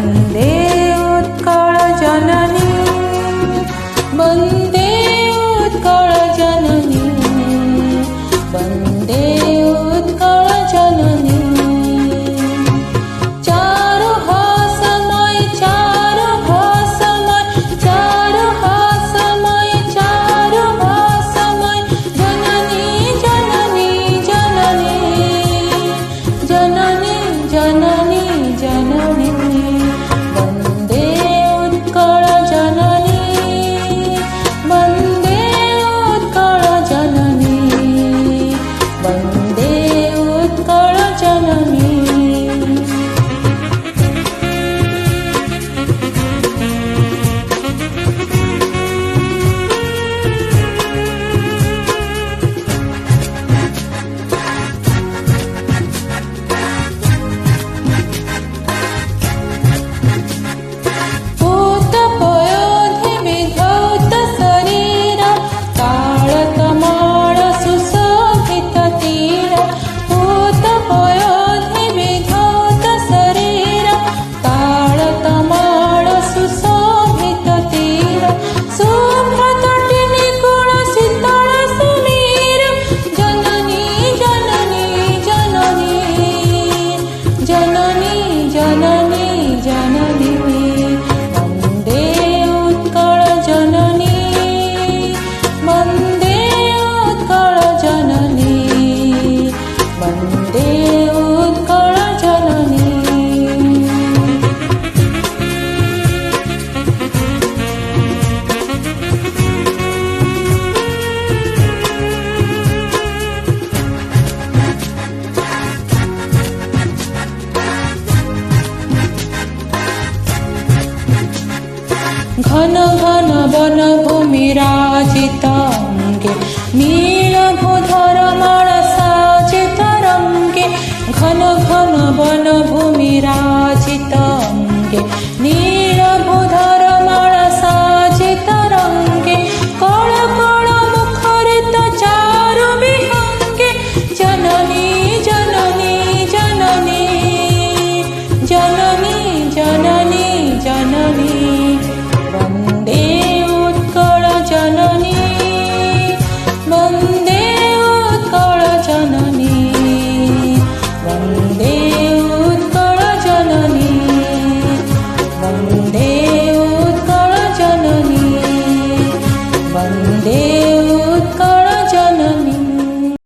वन्दे उत्कल जननी वन्दे उत्कल जननी वन्दे उत्कल जननी चारुहासमय चारुहासमय चारुहासमय चारुहासमय जननी जननी जननी जननी जननी जननी वन्दे उत्कल जननी वन्दे उत्कल जननी वन्दे उत्कल जननी घन घन वन भूमि राजितांगे नीलभूधर माळ साजित रंगे घन घन वन भूमि राजितांगे नीलभूधर माळ साजित रंगे कळ कळ मुखरित चारु विहंगे जननी जननी जननी जननी जननी जननी